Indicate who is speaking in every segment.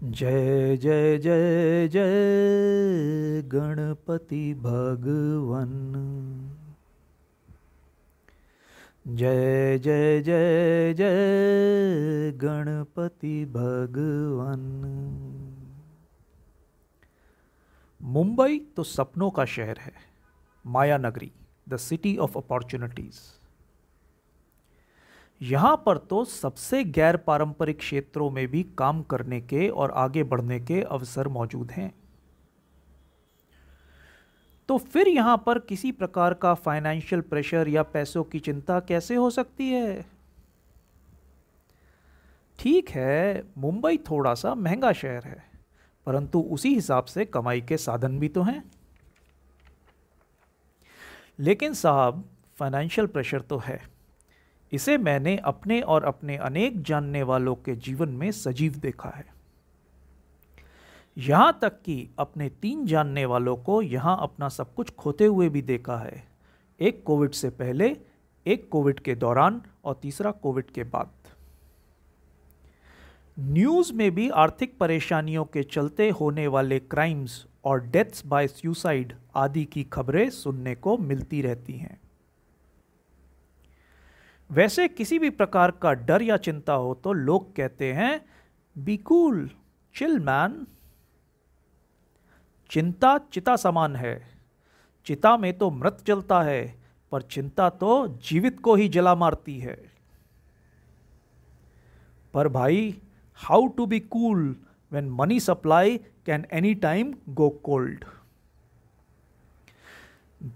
Speaker 1: जय जय जय जय गणपति भगवन। जय जय जय जय गणपति भगवन। मुंबई तो सपनों का शहर है, माया नगरी, द सिटी ऑफ अपॉर्चुनिटीज। यहाँ पर तो सबसे गैर पारंपरिक क्षेत्रों में भी काम करने के और आगे बढ़ने के अवसर मौजूद हैं। तो फिर यहाँ पर किसी प्रकार का फाइनेंशियल प्रेशर या पैसों की चिंता कैसे हो सकती है? ठीक है, मुंबई थोड़ा सा महंगा शहर है, परंतु उसी हिसाब से कमाई के साधन भी तो हैं। लेकिन साहब, फाइनेंशियल प्रेशर तो है। इसे मैंने अपने और अपने अनेक जानने वालों के जीवन में सजीव देखा है। यहां तक कि अपने 3 जानने वालों को यहां अपना सब कुछ खोते हुए भी देखा है। एक कोविड से पहले, एक कोविड के दौरान और तीसरा कोविड के बाद। न्यूज़ में भी आर्थिक परेशानियों के चलते होने वाले क्राइम्स और डेथ्स बाय सुसाइड आदि की खबरें सुनने को मिलती रहती हैं। वैसे किसी भी प्रकार का डर या चिंता हो तो लोग कहते हैं, बी कूल, चिल मैन। चिंता चिता समान है। चिता में तो मृत जलता है, पर चिंता तो जीवित को ही जला मारती है। पर भाई, how to be cool when money supply can any time go cold.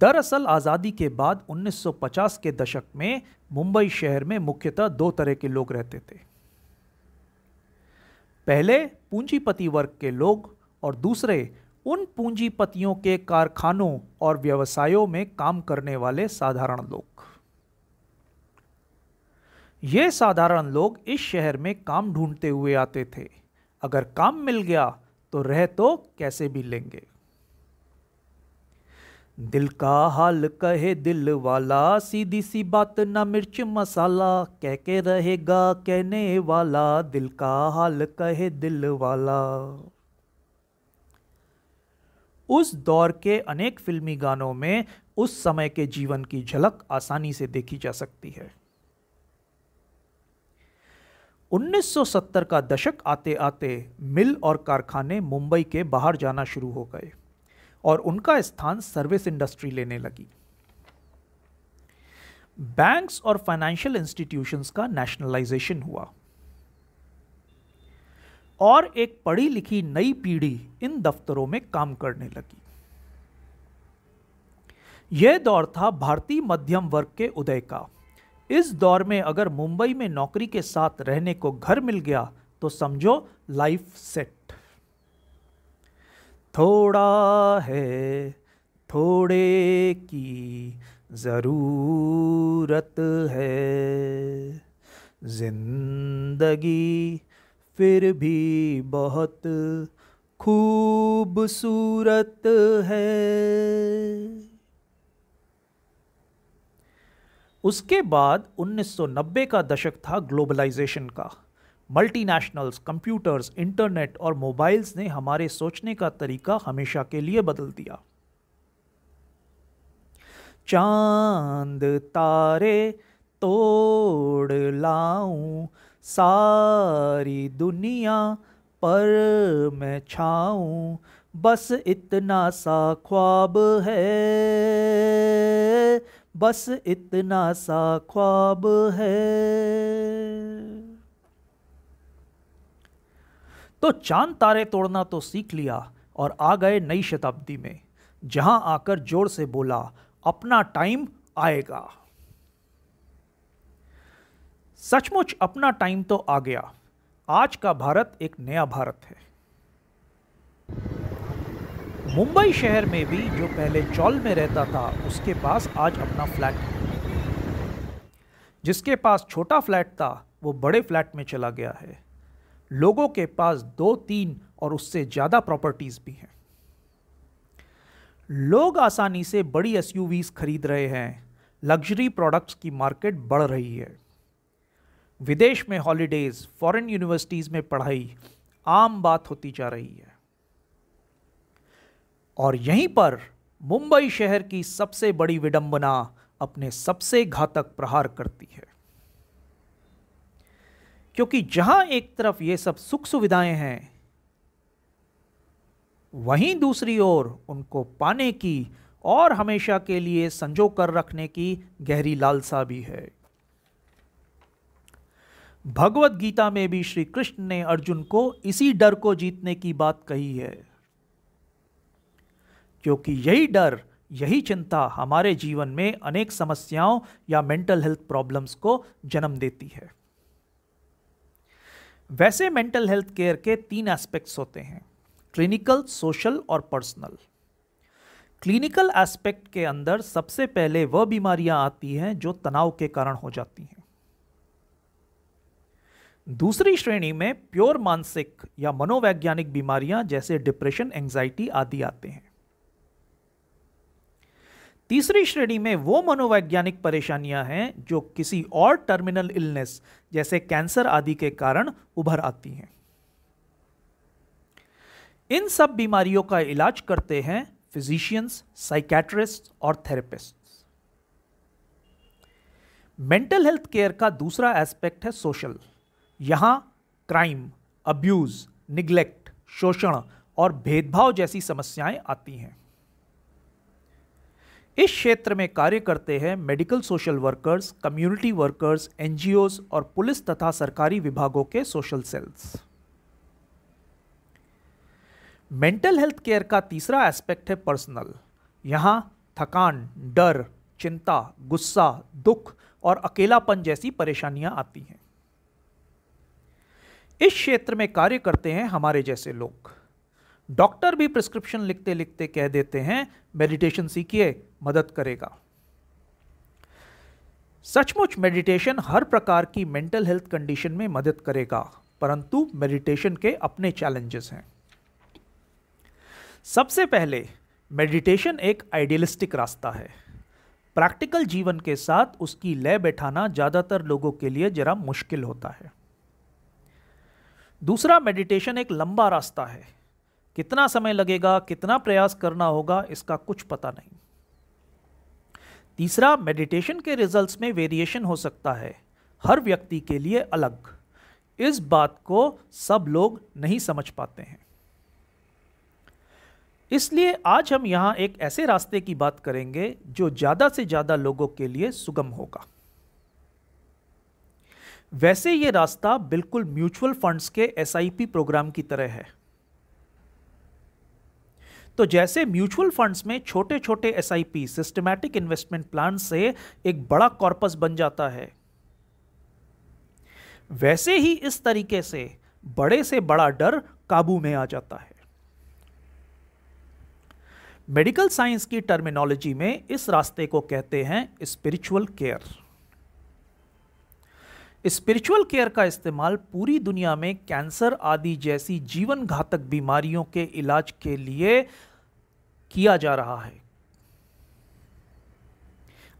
Speaker 1: दरअसल आज़ादी के बाद 1950 के दशक में मुंबई शहर में मुख्यतः 2 तरह के लोग रहते थे। पहले पूंजीपति वर्ग के लोग और दूसरे उन पूंजीपतियों के कारखानों और व्यवसायों में काम करने वाले साधारण लोग। ये साधारण लोग इस शहर में काम ढूंढते हुए आते थे। अगर काम मिल गया तो रह तो कैसे भी लेंगे। दिल का हाल कहे दिल वाला, सीधी सी बात ना मिर्च मसाला, कह के रहेगा कहने वाला, दिल का हाल कहे दिल वाला। उस दौर के अनेक फिल्मी गानों में उस समय के जीवन की झलक आसानी से देखी जा सकती है। 1970 का दशक आते आते मिल और कारखाने मुंबई के बाहर जाना शुरू हो गए और उनका स्थान सर्विस इंडस्ट्री लेने लगी। बैंक्स और फाइनेंशियल इंस्टीट्यूशंस का नेशनलाइजेशन हुआ और एक पढ़ी लिखी नई पीढ़ी इन दफ्तरों में काम करने लगी। यह दौर था भारतीय मध्यम वर्ग के उदय का। इस दौर में अगर मुंबई में नौकरी के साथ रहने को घर मिल गया तो समझो लाइफ सेट। थोड़ा है, थोड़े की ज़रूरत है, जिंदगी फिर भी बहुत खूबसूरत है। उसके बाद 1990 का दशक था ग्लोबलाइजेशन का। मल्टीनेशनल्स, कंप्यूटर्स, इंटरनेट और मोबाइल्स ने हमारे सोचने का तरीका हमेशा के लिए बदल दिया। चांद तारे तोड़ लाऊं, सारी दुनिया पर मैं छाऊं, बस इतना सा ख्वाब है, बस इतना सा ख्वाब है। तो चांद तारे तोड़ना तो सीख लिया और आ गए नई शताब्दी में, जहां आकर जोर से बोला, अपना टाइम आएगा। सचमुच अपना टाइम तो आ गया। आज का भारत एक नया भारत है। मुंबई शहर में भी जो पहले चौल में रहता था, उसके पास आज अपना फ्लैट है। जिसके पास छोटा फ्लैट था, वो बड़े फ्लैट में चला गया है। लोगों के पास 2, 3 और उससे ज़्यादा प्रॉपर्टीज भी हैं। लोग आसानी से बड़ी एसयूवीज खरीद रहे हैं। लग्जरी प्रोडक्ट्स की मार्केट बढ़ रही है। विदेश में हॉलिडेज, फॉरेन यूनिवर्सिटीज़ में पढ़ाई, आम बात होती जा रही है। और यहीं पर मुंबई शहर की सबसे बड़ी विडंबना अपने सबसे घातक प्रहार करती है, क्योंकि जहां एक तरफ ये सब सुख सुविधाएं हैं, वहीं दूसरी ओर उनको पाने की और हमेशा के लिए संजो कर रखने की गहरी लालसा भी है। भगवत गीता में भी श्री कृष्ण ने अर्जुन को इसी डर को जीतने की बात कही है, क्योंकि यही डर, यही चिंता हमारे जीवन में अनेक समस्याओं या मेंटल हेल्थ प्रॉब्लम्स को जन्म देती है। वैसे मेंटल हेल्थ केयर के 3 एस्पेक्ट्स होते हैं, क्लिनिकल, सोशल और पर्सनल। क्लिनिकल एस्पेक्ट के अंदर सबसे पहले वह बीमारियां आती हैं जो तनाव के कारण हो जाती हैं। दूसरी श्रेणी में प्योर मानसिक या मनोवैज्ञानिक बीमारियां जैसे डिप्रेशन, एंजाइटी आदि आते हैं। तीसरी श्रेणी में वो मनोवैज्ञानिक परेशानियां हैं जो किसी और टर्मिनल इलनेस जैसे कैंसर आदि के कारण उभर आती हैं। इन सब बीमारियों का इलाज करते हैं फिजिशियंस, साइकेट्रिस्ट और थेरेपिस्ट। मेंटल हेल्थ केयर का दूसरा एस्पेक्ट है सोशल। यहां क्राइम, अब्यूज, निग्लेक्ट, शोषण और भेदभाव जैसी समस्याएं आती हैं। इस क्षेत्र में कार्य करते हैं medical social workers, community workers, NGOs और पुलिस तथा सरकारी विभागों के social cells. Mental health care का तीसरा एस्पेक्ट है पर्सनल। यहां थकान, डर, चिंता, गुस्सा, दुख और अकेलापन जैसी परेशानियां आती हैं। इस क्षेत्र में कार्य करते हैं हमारे जैसे लोग। डॉक्टर भी प्रिस्क्रिप्शन लिखते लिखते कह देते हैं मेडिटेशन सीखिए, मदद करेगा। सचमुच मेडिटेशन हर प्रकार की मेंटल हेल्थ कंडीशन में मदद करेगा, परंतु मेडिटेशन के अपने चैलेंजेस हैं। सबसे पहले, मेडिटेशन एक आइडियलिस्टिक रास्ता है। प्रैक्टिकल जीवन के साथ उसकी लय बैठाना ज़्यादातर लोगों के लिए जरा मुश्किल होता है। दूसरा, मेडिटेशन एक लंबा रास्ता है। कितना समय लगेगा, कितना प्रयास करना होगा, इसका कुछ पता नहीं। तीसरा, मेडिटेशन के रिजल्ट्स में वेरिएशन हो सकता है, हर व्यक्ति के लिए अलग। इस बात को सब लोग नहीं समझ पाते हैं। इसलिए आज हम यहां एक ऐसे रास्ते की बात करेंगे जो ज्यादा से ज्यादा लोगों के लिए सुगम होगा। वैसे ये रास्ता बिल्कुल म्यूचुअल फंड्स के एसआईपी प्रोग्राम की तरह है। तो जैसे म्यूचुअल फंड्स में छोटे छोटे एसआईपी, सिस्टमैटिक इन्वेस्टमेंट प्लान से एक बड़ा कॉर्पस बन जाता है, वैसे ही इस तरीके से बड़े से बड़ा डर काबू में आ जाता है। मेडिकल साइंस की टर्मिनोलॉजी में इस रास्ते को कहते हैं स्पिरिचुअल केयर। स्पिरिचुअल केयर का इस्तेमाल पूरी दुनिया में कैंसर आदि जैसी जीवन घातक बीमारियों के इलाज के लिए किया जा रहा है।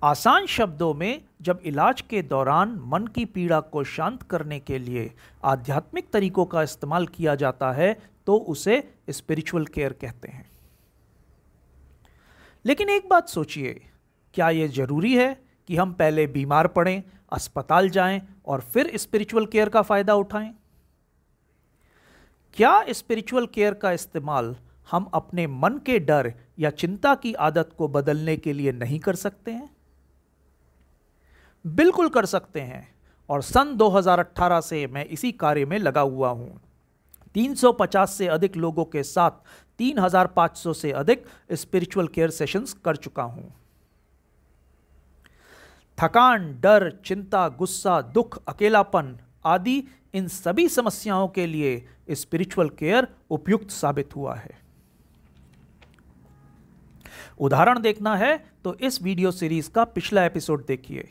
Speaker 1: आसान शब्दों में, जब इलाज के दौरान मन की पीड़ा को शांत करने के लिए आध्यात्मिक तरीकों का इस्तेमाल किया जाता है तो उसे स्पिरिचुअल केयर कहते हैं। लेकिन एक बात सोचिए, क्या यह जरूरी है कि हम पहले बीमार पड़ें, अस्पताल जाएं और फिर स्पिरिचुअल केयर का फायदा उठाएं? क्या स्पिरिचुअल केयर का इस्तेमाल हम अपने मन के डर या चिंता की आदत को बदलने के लिए नहीं कर सकते हैं? बिल्कुल कर सकते हैं, और सन 2018 से मैं इसी कार्य में लगा हुआ हूं। 350 से अधिक लोगों के साथ 3500 से अधिक स्पिरिचुअल केयर सेशंस कर चुका हूं। थकान, डर, चिंता, गुस्सा, दुख, अकेलापन आदि इन सभी समस्याओं के लिए स्पिरिचुअल केयर उपयुक्त साबित हुआ है। उदाहरण देखना है तो इस वीडियो सीरीज का पिछला एपिसोड देखिए।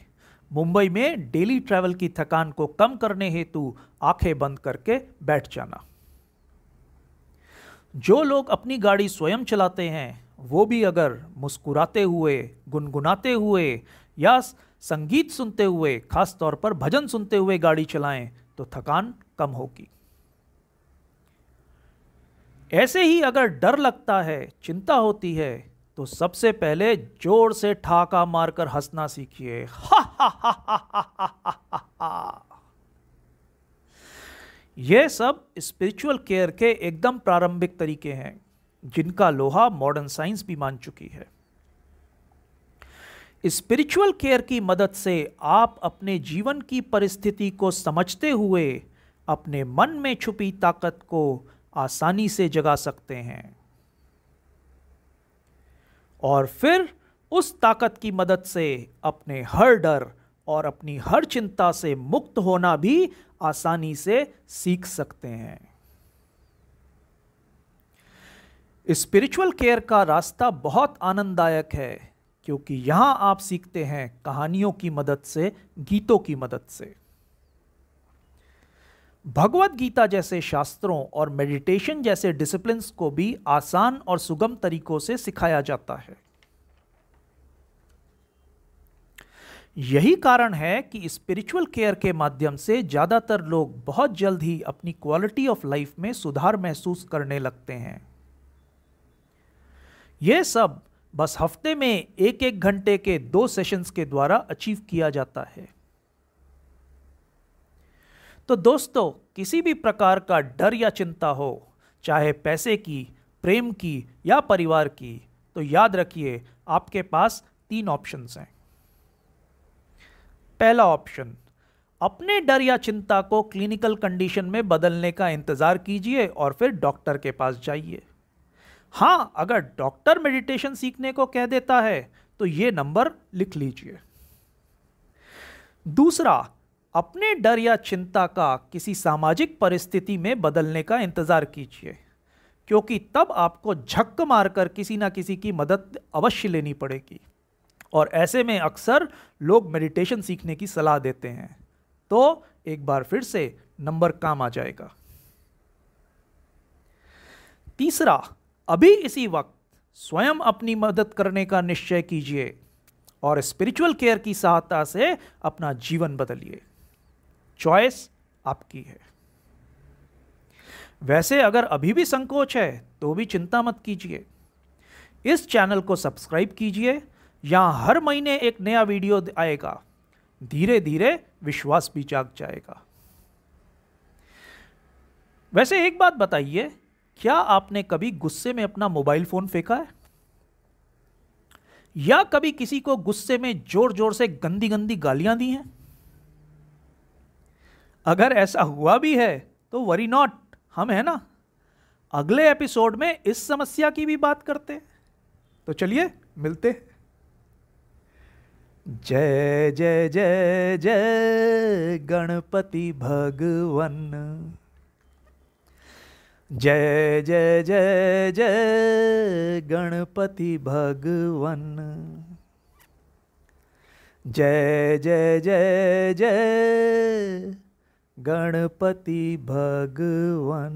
Speaker 1: मुंबई में डेली ट्रैवल की थकान को कम करने हेतु आंखें बंद करके बैठ जाना। जो लोग अपनी गाड़ी स्वयं चलाते हैं वो भी अगर मुस्कुराते हुए, गुनगुनाते हुए या संगीत सुनते हुए, खास तौर पर भजन सुनते हुए गाड़ी चलाएं तो थकान कम होगी। ऐसे ही अगर डर लगता है, चिंता होती है, तो सबसे पहले जोर से ठहाका मारकर हंसना सीखिए। हा हा हा हा हा हा हा हा। ये सब स्पिरिचुअल केयर के एकदम प्रारंभिक तरीके हैं, जिनका लोहा मॉडर्न साइंस भी मान चुकी है। स्पिरिचुअल केयर की मदद से आप अपने जीवन की परिस्थिति को समझते हुए अपने मन में छुपी ताकत को आसानी से जगा सकते हैं, और फिर उस ताकत की मदद से अपने हर डर और अपनी हर चिंता से मुक्त होना भी आसानी से सीख सकते हैं। स्पिरिचुअल केयर का रास्ता बहुत आनंददायक है, क्योंकि यहां आप सीखते हैं कहानियों की मदद से, गीतों की मदद से। भगवत गीता जैसे शास्त्रों और मेडिटेशन जैसे डिसिप्लिन्स को भी आसान और सुगम तरीकों से सिखाया जाता है। यही कारण है कि स्पिरिचुअल केयर के माध्यम से ज्यादातर लोग बहुत जल्द ही अपनी क्वालिटी ऑफ लाइफ में सुधार महसूस करने लगते हैं। यह सब बस हफ्ते में एक एक घंटे के 2 सेशंस के द्वारा अचीव किया जाता है। तो दोस्तों, किसी भी प्रकार का डर या चिंता हो, चाहे पैसे की, प्रेम की या परिवार की, तो याद रखिए आपके पास 3 ऑप्शंस हैं। पहला ऑप्शन, अपने डर या चिंता को क्लिनिकल कंडीशन में बदलने का इंतजार कीजिए और फिर डॉक्टर के पास जाइए। हां, अगर डॉक्टर मेडिटेशन सीखने को कह देता है तो यह नंबर लिख लीजिए। दूसरा, अपने डर या चिंता का किसी सामाजिक परिस्थिति में बदलने का इंतजार कीजिए, क्योंकि तब आपको झक मारकर किसी ना किसी की मदद अवश्य लेनी पड़ेगी, और ऐसे में अक्सर लोग मेडिटेशन सीखने की सलाह देते हैं। तो एक बार फिर से नंबर काम आ जाएगा। तीसरा, अभी इसी वक्त स्वयं अपनी मदद करने का निश्चय कीजिए और स्पिरिचुअल केयर की सहायता से अपना जीवन बदलिए। चॉइस आपकी है। वैसे अगर अभी भी संकोच है तो भी चिंता मत कीजिए। इस चैनल को सब्सक्राइब कीजिए, यहां हर महीने एक नया वीडियो आएगा। धीरे धीरे विश्वास भी जाग जाएगा। वैसे एक बात बताइए, क्या आपने कभी गुस्से में अपना मोबाइल फोन फेंका है? या कभी किसी को गुस्से में जोर जोर से गंदी गंदी गालियां दी हैं? अगर ऐसा हुआ भी है तो वरी नॉट, हम है ना, अगले एपिसोड में इस समस्या की भी बात करते हैं। तो चलिए मिलते हैं। जय जय जय जय गणपति भगवन, जय जय जय जय गणपति भगवन, जय जय जय जय गणपति भगवन।